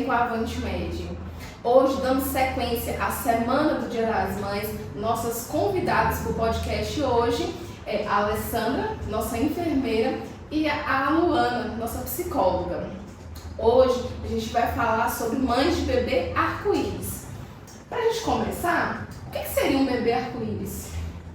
com a Avante Med. Hoje, dando sequência à Semana do Dia das Mães, nossas convidadas para o podcast hoje é a Alessandra, nossa enfermeira, e a Luana, nossa psicóloga. Hoje a gente vai falar sobre mães de bebê arco-íris. Para a gente começar, o que seria um bebê arco-íris?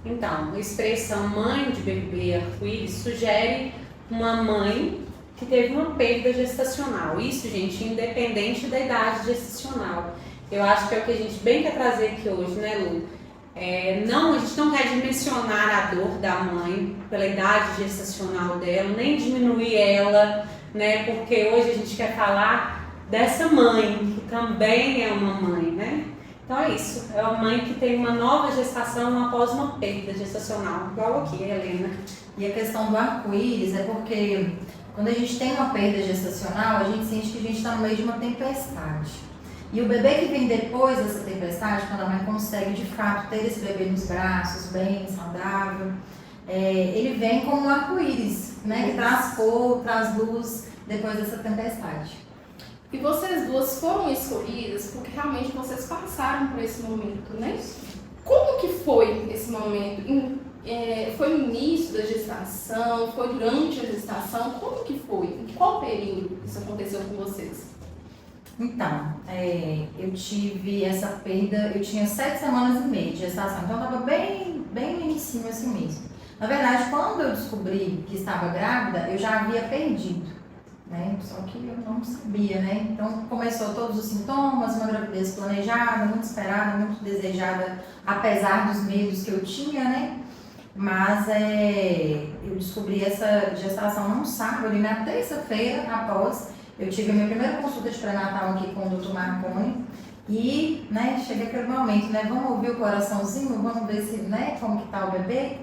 Então, a expressão mãe de bebê arco-íris sugere uma mãe que teve uma perda gestacional. Isso, gente, independente da idade gestacional. Eu acho que é o que a gente bem quer trazer aqui hoje, né, Lu? A gente não quer dimensionar a dor da mãe pela idade gestacional dela, nem diminuir ela, né? Porque hoje a gente quer falar dessa mãe, que também é uma mãe, né? Então é isso, é uma mãe que tem uma nova gestação após uma perda gestacional, igual aqui, Helena. E a questão do arco-íris é porque quando a gente tem uma perda gestacional, a gente sente que a gente está no meio de uma tempestade. E o bebê que vem depois dessa tempestade, quando a mãe consegue de fato ter esse bebê nos braços, bem, saudável, ele vem como um arco-íris, né? Que traz cor, traz luz depois dessa tempestade. E vocês duas foram escolhidas porque realmente vocês passaram por esse momento, né? Como que foi esse momento? Foi no início da gestação? Foi durante a gestação? Como que foi? Em qual período isso aconteceu com vocês? Então, eu tive essa perda, eu tinha 7 semanas e meia de gestação, então eu estava bem no inicinho assim mesmo. Na verdade, quando eu descobri que estava grávida, eu já havia perdido, né? Só que eu não sabia, né? Então começou todos os sintomas, uma gravidez planejada, muito esperada, muito desejada, apesar dos medos que eu tinha, né? Mas eu descobri essa gestação num sábado e na terça-feira após eu tive a minha primeira consulta de pré-natal aqui com o Dr. Marconi e, né, cheguei aquele momento, né, vamos ouvir o coraçãozinho, vamos ver se, né, como que tá o bebê.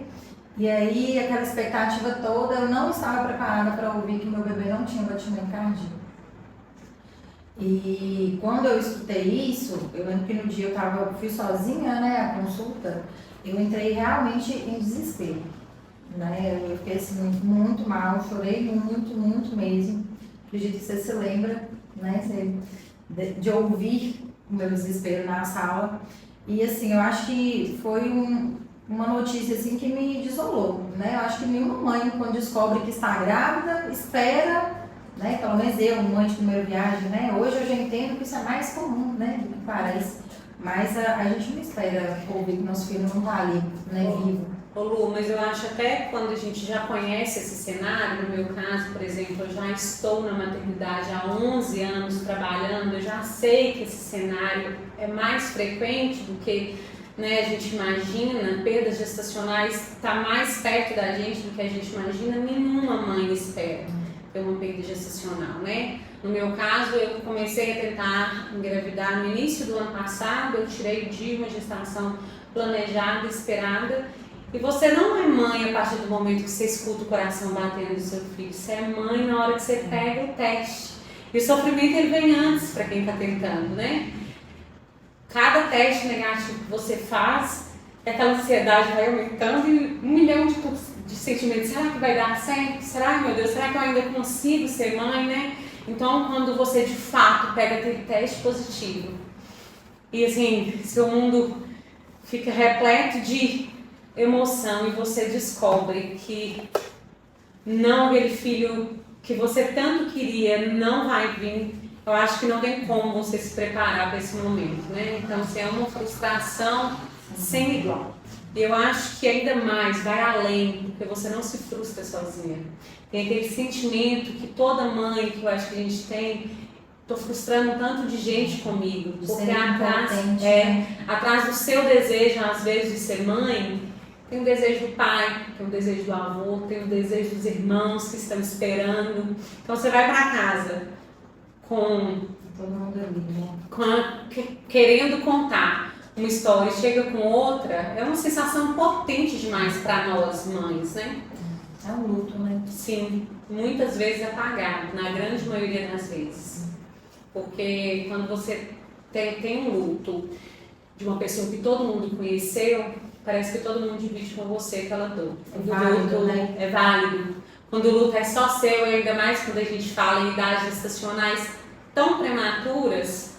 E aí, aquela expectativa toda, eu não estava preparada para ouvir que meu bebê não tinha batimento cardíaco. E quando eu escutei isso, eu lembro que no dia eu fui sozinha, né, a consulta, eu entrei realmente em desespero, né, eu fiquei assim muito mal, chorei muito mesmo. Acredito que você se lembra, né, de ouvir o meu desespero na sala. E assim, eu acho que foi uma notícia assim que me desolou, né? Eu acho que nenhuma mãe, quando descobre que está grávida, espera, né? Pelo menos eu, mãe de primeira viagem, né? Hoje eu já entendo que isso é mais comum, né? Do que parece. Mas a gente não espera ouvir que nosso filho não está ali, né? Vivo. Ô Lu, mas eu acho até quando a gente já conhece esse cenário, no meu caso, por exemplo, eu já estou na maternidade há 11 anos trabalhando, eu já sei que esse cenário é mais frequente do que, né, a gente imagina, perdas gestacionais está mais perto da gente do que a gente imagina, nenhuma mãe espera ter uma perda gestacional, né? No meu caso, eu comecei a tentar engravidar no início do ano passado, eu tirei de uma gestação planejada, esperada. E você não é mãe a partir do momento que você escuta o coração batendo do seu filho. Você é mãe na hora que você pega o teste. E o sofrimento ele vem antes para quem está tentando, né? Cada teste negativo que você faz, aquela ansiedade vai aumentando e 1 milhão de sentimentos. Será que vai dar certo? Será, meu Deus, será que eu ainda consigo ser mãe, né? Então, quando você de fato pega aquele teste positivo e assim, seu mundo fica repleto de emoção e você descobre que não, aquele filho que você tanto queria não vai vir, eu acho que não tem como você se preparar para esse momento, né? Então, assim, é uma frustração sem igual. Eu acho que ainda mais vai além, porque você não se frustra sozinha. Tem aquele sentimento que toda mãe, que eu acho que a gente tem, tô frustrando tanto de gente comigo, porque atrás do seu desejo, às vezes, de ser mãe, tem o desejo do pai, tem o desejo do avô, tem o desejo dos irmãos que estão esperando. Então você vai para casa com todo mundo ali, né? Querendo contar uma história e chega com outra, é uma sensação potente demais para nós mães, né? É um luto, né? Sim, muitas vezes apagado, na grande maioria das vezes. Porque quando você tem um luto de uma pessoa que todo mundo conheceu, parece que todo mundo divide com você aquela dor. É válido, né? É válido. Quando o luto é só seu, e ainda mais quando a gente fala em idades gestacionais tão prematuras,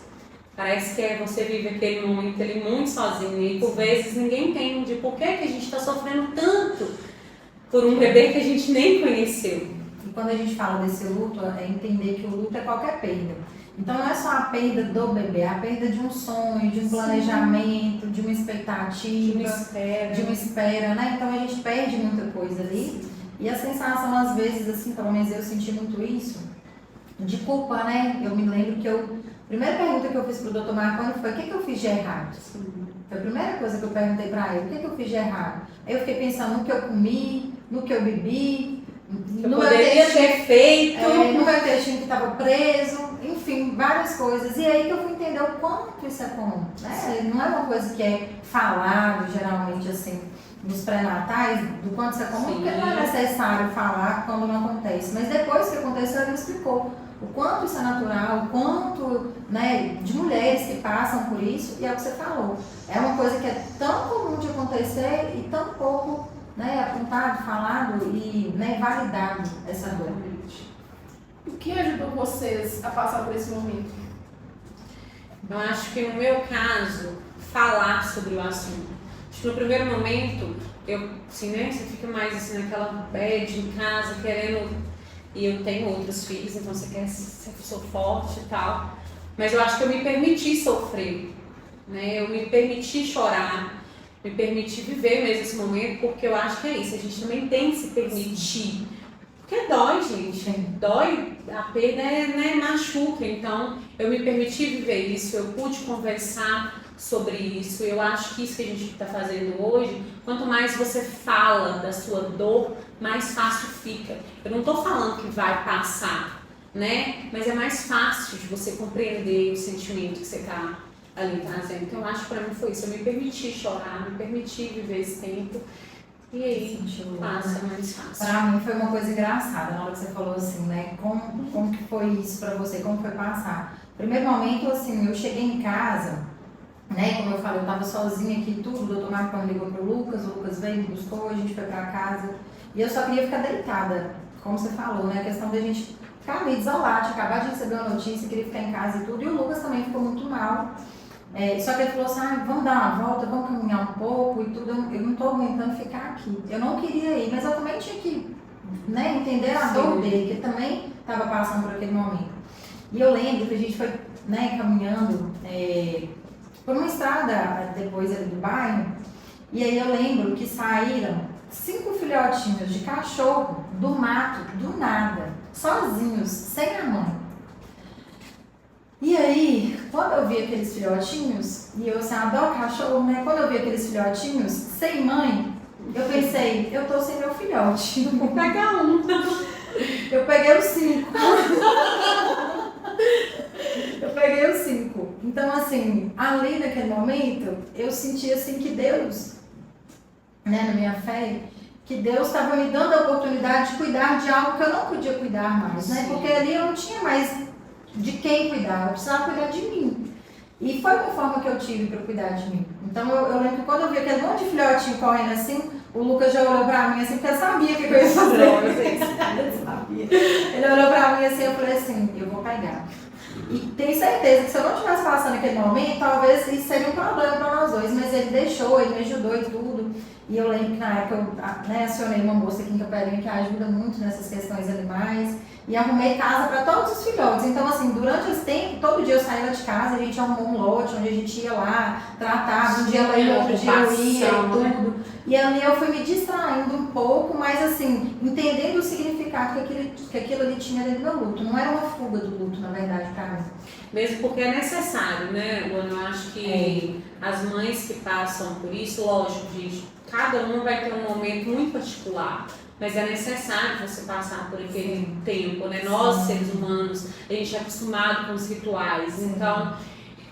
parece que você vive aquele momento ali muito sozinho e por vezes ninguém entende por que a gente está sofrendo tanto por um bebê que a gente nem conheceu. E quando a gente fala desse luto, é entender que o luto é qualquer perda. Então não é só a perda do bebê, é a perda de um sonho, de um planejamento, de uma expectativa, de uma espera, né? Então a gente perde muita coisa ali. E a sensação, às vezes, assim, pelo menos eu senti muito isso, de culpa, né? Eu me lembro que a primeira pergunta que eu fiz pro Dr. Marconi foi: o que eu fiz de errado? Foi a primeira coisa que eu perguntei pra ele: o que eu fiz de errado? Aí eu fiquei pensando no que eu comi, no que eu bebi, no poderia ter feito, no meu intestino que estava preso, enfim, várias coisas. E aí que eu fui entender o quanto isso é comum, né? Não é uma coisa que é falado geralmente assim nos pré-natais, do quanto isso é comum, porque não é necessário falar quando não acontece. Mas depois que aconteceu, ele explicou o quanto isso é natural, o quanto, né, de mulheres que passam por isso, e é o que você falou. É uma coisa que é tão comum de acontecer e tão pouco, né, apontado, falado e, né, validado essa dor. O que ajudou vocês a passar por esse momento? Eu acho que no meu caso, falar sobre o assunto. Acho que no primeiro momento, eu, assim, né, você fica mais assim naquela bad em casa, querendo, e eu tenho outros filhos, então você quer ser forte e tal, mas eu acho que eu me permiti sofrer, né, eu me permiti chorar, me permiti viver mesmo esse momento, porque eu acho que é isso, a gente também tem que se permitir, porque dói, gente, dói, a perda né, machuca, então eu me permiti viver isso, eu pude conversar sobre isso. Eu acho que isso que a gente está fazendo hoje, quanto mais você fala da sua dor, mais fácil fica. Eu não estou falando que vai passar, né? Mas é mais fácil de você compreender o sentimento que você está ali trazendo. Então eu acho que para mim foi isso. Eu me permiti chorar, me permiti viver esse tempo. E aí passa mais fácil. Pra mim foi uma coisa engraçada na hora que você falou assim, né? Como que foi isso pra você? Como foi passar? Primeiro momento, assim, eu cheguei em casa, né, como eu falei, eu tava sozinha aqui e tudo, o doutor Marconi ligou pro Lucas, o Lucas veio, me buscou, a gente foi pra casa e eu só queria ficar deitada, como você falou, né, a questão da gente ficar ali desolada, tinha acabado de receber uma notícia, queria ficar em casa e tudo, e o Lucas também ficou muito mal, só que ele falou assim: vamos dar uma volta, vamos caminhar um pouco e tudo, eu não tô aguentando ficar aqui, eu não queria ir, mas eu também tinha que, né, entender a dor dele, que ele também tava passando por aquele momento. E eu lembro que a gente foi, né, caminhando, por uma estrada depois ali do bairro, e aí eu lembro que saíram 5 filhotinhos de cachorro do mato, do nada, sozinhos, sem a mãe. E aí, quando eu vi aqueles filhotinhos, e eu assim, adoro cachorro, né? Quando eu vi aqueles filhotinhos sem mãe, eu pensei: eu tô sem meu filhote. Vou pegar um. Eu peguei os 5. Eu peguei os 5. Então, assim, ali naquele momento, eu senti assim que Deus, né, na minha fé, que Deus estava me dando a oportunidade de cuidar de algo que eu não podia cuidar mais, né? Porque ali eu não tinha mais de quem cuidar, eu precisava cuidar de mim. E foi uma forma que eu tive para cuidar de mim. Então, eu lembro que quando eu vi aquele monte de filhotinho correndo assim, o Lucas já olhou pra mim assim, porque ele sabia o que eu ia fazer. Ele sabia. Ele olhou pra mim assim, eu falei assim: eu vou pegar. E tenho certeza que se eu não estivesse passando aquele momento, talvez isso seria um problema para nós dois, mas ele deixou, ele me ajudou e tudo. E eu lembro que na época eu, né, acionei uma moça aqui em Capelinha que ajuda muito nessas questões animais e arrumei casa para todos os filhotes. Então, assim, durante esse tempo, todo dia eu saía de casa, a gente arrumou um lote onde a gente ia lá, tratava, um dia ela ia, outro dia eu ia e tudo. Né? E ali eu fui me distraindo um pouco, mas assim, entendendo o significado que aquilo ali tinha dentro do meu luto. Não era uma fuga do luto, na verdade, para mim. Mesmo porque é necessário, né, Luana? Eu acho que as mães que passam por isso, lógico, gente, cada uma vai ter um momento muito particular, mas é necessário você passar por aquele tempo, né? Nós, seres humanos, a gente é acostumado com os rituais, então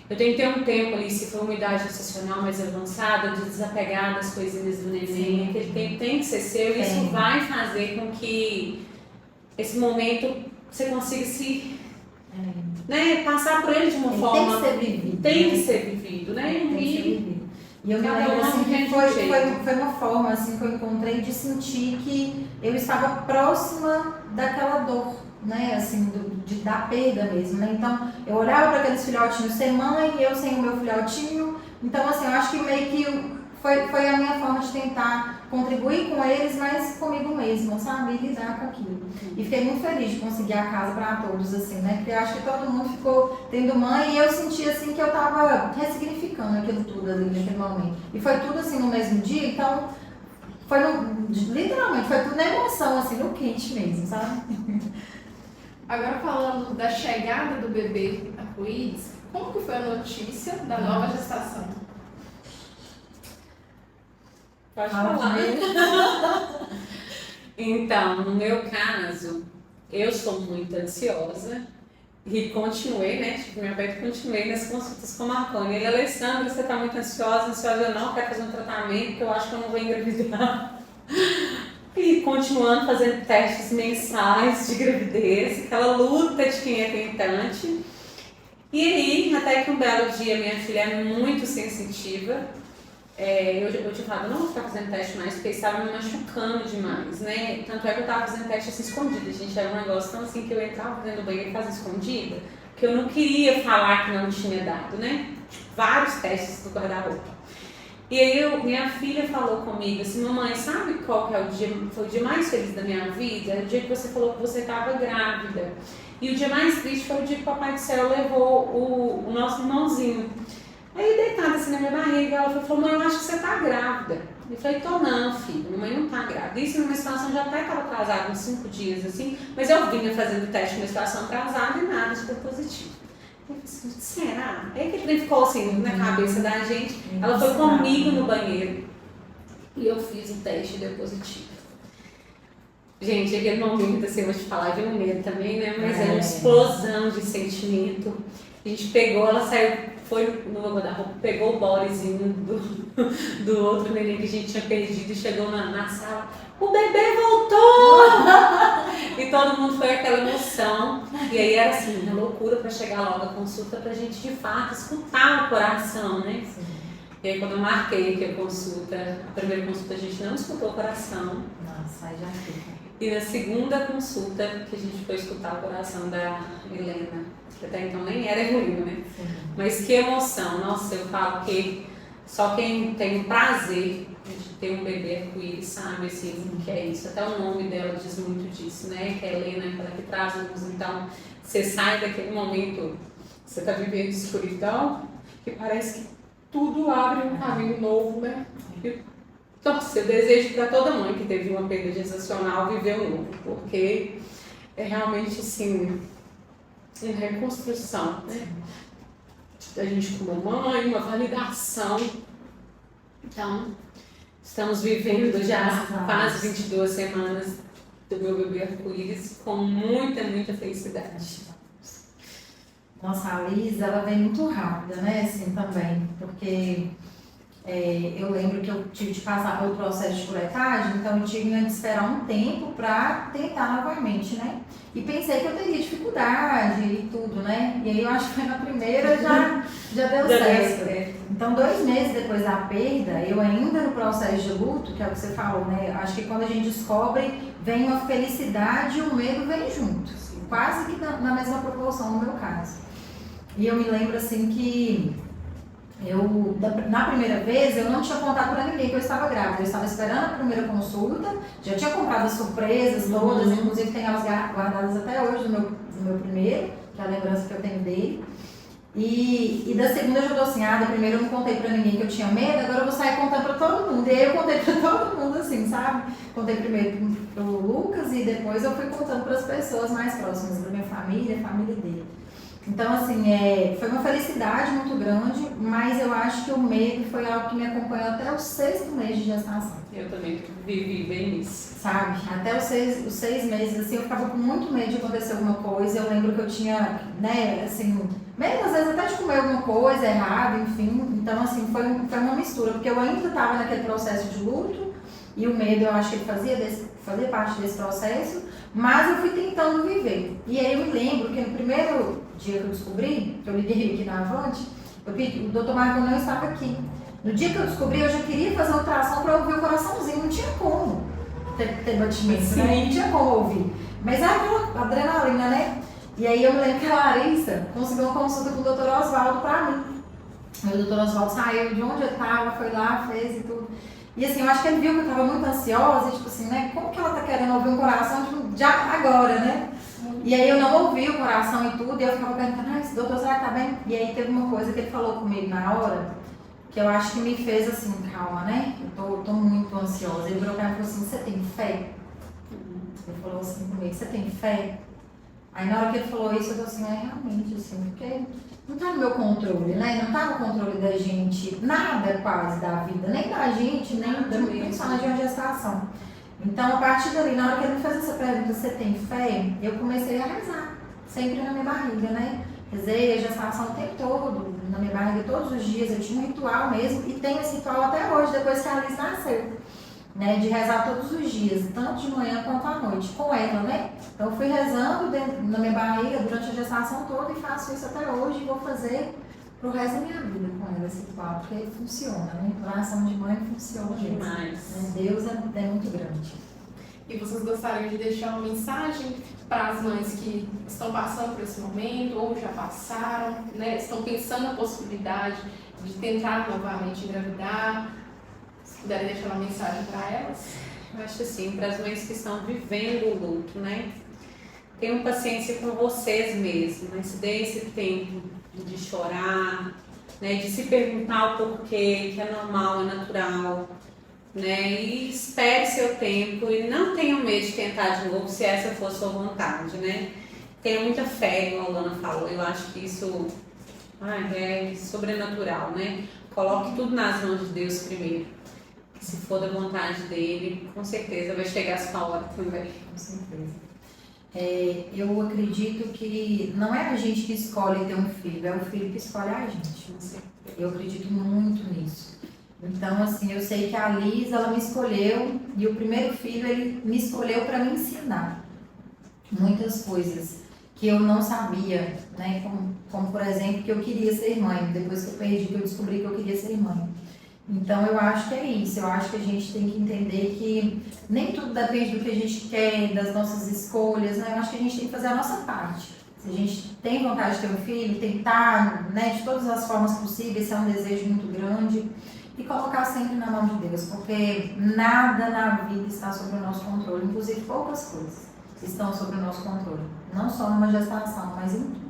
eu tenho que ter um tempo ali, se for uma idade gestacional mais avançada, de desapegar das coisinhas do neném, aquele tempo tem que ser seu, e isso vai fazer com que esse momento você consiga se... né, passar por ele de uma forma... Tem que ser vivido. Tem que ser vivido, né? Tem que ser vivido. E eu me Cada lembro um assim, que tem um jeito. foi uma forma assim, que eu encontrei de sentir que eu estava próxima daquela dor, né? Assim, da perda mesmo, né? Então, eu olhava para aqueles filhotinhos sem mãe e eu sem o meu filhotinho. Então, assim, eu acho que meio que foi a minha forma de tentar contribuir com eles, mas comigo mesma, sabe? E lidar com aquilo. E fiquei muito feliz de conseguir a casa para todos, assim, né? Porque eu acho que todo mundo ficou tendo mãe e eu senti, assim, que eu tava ressignificando aquilo tudo ali naquele momento. E foi tudo, assim, no mesmo dia, então, literalmente, foi tudo na emoção, assim, no quente mesmo, sabe? Agora falando da chegada do bebê arco-íris, como que foi a notícia da nova gestação? Pode falar. Então, no meu caso, eu sou muito ansiosa e continuei, né? Tive minha bebê, continuei nas consultas com a Marconi. Ele, Alessandra, você tá muito ansiosa, eu não quero fazer um tratamento, porque eu acho que eu não vou engravidar. E continuando fazendo testes mensais de gravidez, aquela luta de quem é tentante. E aí, até que um belo dia, minha filha é muito sensitiva. Eu te falo, não vou ficar fazendo teste mais, porque estava me machucando demais, né? Tanto é que eu estava fazendo teste assim escondido, gente. Era um negócio tão assim que eu entrava dentro do banheiro e fazia escondida, que eu não queria falar que não tinha dado, né? Tipo, vários testes do guarda-roupa. E aí minha filha falou comigo assim, mamãe, sabe qual que é o dia, foi o dia mais feliz da minha vida? É o dia que você falou que você estava grávida. E o dia mais triste foi o dia que o Papai do Céu levou o nosso irmãozinho. Aí deitada assim na minha barriga, ela falou, mãe, eu acho que você tá grávida. Eu falei, tô não, filho, minha mãe não tá grávida. Isso numa situação já até estava atrasada, uns 5 dias assim, mas eu vinha fazendo teste numa situação atrasada e nada de positivo. Eu falei assim, será? Aí que ele ficou assim na cabeça da gente. Ela foi comigo no banheiro e eu fiz o teste e deu positivo. Gente, aquele momento, assim, eu vou te falar de um medo também, né? Mas é uma explosão de sentimento. A gente pegou, ela saiu, foi no guarda-roupa, pegou o bodezinho do outro neném que a gente tinha perdido e chegou na sala. O bebê voltou! E todo mundo foi aquela emoção. E aí era assim, uma loucura para chegar logo à consulta pra gente de fato escutar o coração, né? Sim. E aí quando eu marquei aqui a primeira consulta a gente não escutou o coração. Nossa, aí já fica. E na segunda consulta que a gente foi escutar o coração da Helena, que até então nem era heroína, né? Sim. Mas que emoção, nossa, eu falo que só quem tem o prazer de ter um bebê arco-íris sabe assim, que é isso. Até o nome dela diz muito disso, né? Que é Helena, aquela que traz luz. Então, você sai daquele momento, você está vivendo escuridão, que parece que tudo abre um caminho novo, né? Nossa, eu desejo para toda mãe que teve uma perda gestacional viver um novo, porque é realmente assim, uma reconstrução, né? A gente como mãe, uma validação. Então, estamos vivendo já quase 22 semanas do meu bebê arco-íris com muita, muita felicidade. Nossa, a Liz, ela vem muito rápida, né, assim, também, porque eu lembro que eu tive de passar pelo processo de curetagem, então eu tive de esperar um tempo para tentar novamente, né, e pensei que eu teria dificuldade e tudo, né, e aí eu acho que foi na primeira já deu certo. Então, 2 meses depois da perda, eu ainda no processo de luto, que é o que você falou, né, acho que quando a gente descobre, vem uma felicidade e o medo vem junto, quase que na mesma proporção no meu caso. E eu me lembro assim que na primeira vez eu não tinha contado pra ninguém que eu estava grávida. Eu estava esperando a primeira consulta, já tinha comprado as surpresas todas, inclusive tem elas guardadas até hoje do meu primeiro, que é a lembrança que eu tenho dele. E da segunda eu já tô assim, da primeira eu não contei pra ninguém que eu tinha medo, agora eu vou sair contando pra todo mundo. E aí eu contei pra todo mundo assim, sabe? Contei primeiro pro Lucas e depois eu fui contando pras pessoas mais próximas, da minha família, a família dele. Então, assim, foi uma felicidade muito grande, mas eu acho que o medo foi algo que me acompanhou até o 6º mês de gestação. Eu também vivi bem isso. Sabe? Até os 6 meses, assim, eu ficava com muito medo de acontecer alguma coisa. Eu lembro que eu tinha, né, assim, medo às vezes até de comer alguma coisa errada, enfim. Então, assim, foi uma mistura, porque eu ainda estava naquele processo de luto, e o medo eu acho que ele fazia parte desse processo, mas eu fui tentando viver. E aí eu me lembro que no primeiro dia que eu descobri, que eu liguei aqui na Avante, o Dr. Marco não estava aqui. No dia que eu descobri, eu já queria fazer ultrassom para ouvir o coraçãozinho, não tinha como ter batimento, né? Não tinha como ouvir. Mas é aquela adrenalina, né? E aí eu me lembro que a Larissa conseguiu uma consulta com o Dr. Oswaldo pra mim. O Dr. Oswaldo saiu de onde eu tava, foi lá, fez e tudo. E assim, eu acho que ele viu que eu tava muito ansiosa, e tipo assim, né? Como que ela tá querendo ouvir um coração tipo, já agora, né? E aí eu não ouvi o coração e tudo, e eu ficava perguntando, esse doutor, será que tá bem? E aí teve uma coisa que ele falou comigo na hora, que eu acho que me fez assim, calma, né? Eu tô muito ansiosa. Ele virou pra mim e falou assim, você tem fé? Ele falou assim comigo, você tem fé? Aí na hora que ele falou isso, eu falei assim, realmente, assim, porque não tá no meu controle, né? Não tá no controle da gente, nada quase da vida, nem da gente, nem principalmente de uma gestação. Então, a partir dali, na hora que ele me fez essa pergunta, você tem fé? Eu comecei a rezar, sempre na minha barriga, né? Rezei a gestação o tempo todo, na minha barriga todos os dias, eu tinha um ritual mesmo, e tenho esse ritual até hoje, depois que a Alice nasceu. Né, de rezar todos os dias, tanto de manhã quanto à noite, com ela, né? Então eu fui rezando na minha barriga durante a gestação toda e faço isso até hoje e vou fazer pro resto da minha vida com ela, esse ritual, porque funciona, né? Oração de mãe funciona demais. Né? Deus é muito grande. E vocês gostariam de deixar uma mensagem para as mães que estão passando por esse momento ou já passaram, né? Estão pensando na possibilidade de tentar novamente engravidar? Se puderem deixar uma mensagem para elas. Eu acho assim, para as mães que estão vivendo o luto, né? Tenham paciência com vocês mesmos, mas se dê esse tempo de chorar, né? De se perguntar o porquê, que é normal, é natural, né? E espere seu tempo e não tenham medo de tentar de novo se essa for sua vontade, né? Tenha muita fé, como a Lana falou, eu acho que isso é sobrenatural, né? Coloque tudo nas mãos de Deus primeiro. Se for da vontade dele, com certeza vai chegar a sua hora também. Com certeza. Eu acredito que não é a gente que escolhe ter um filho, é o filho que escolhe a gente. Eu acredito muito nisso. Então, assim, eu sei que a Liz, ela me escolheu, e o primeiro filho, ele me escolheu para me ensinar muitas coisas que eu não sabia, né? Como, por exemplo, que eu queria ser mãe. Depois que eu perdi, que eu descobri que eu queria ser mãe. Então, eu acho que é isso. Eu acho que a gente tem que entender que nem tudo depende do que a gente quer, das nossas escolhas, né? Eu acho que a gente tem que fazer a nossa parte. Se a gente tem vontade de ter um filho, tentar, né, de todas as formas possíveis, se é um desejo muito grande, e colocar sempre na mão de Deus, porque nada na vida está sob o nosso controle, inclusive poucas coisas estão sob o nosso controle. Não só numa gestação, mas em tudo.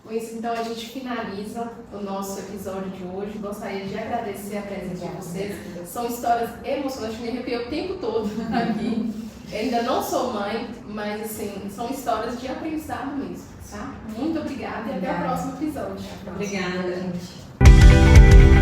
Com isso, então, a gente finaliza o nosso episódio de hoje. Gostaria de agradecer a presença de vocês. São histórias emocionantes, me arrepiei o tempo todo aqui. Eu ainda não sou mãe, mas assim, são histórias de aprendizado mesmo, tá? Muito obrigada e até o próximo episódio. Obrigada, gente.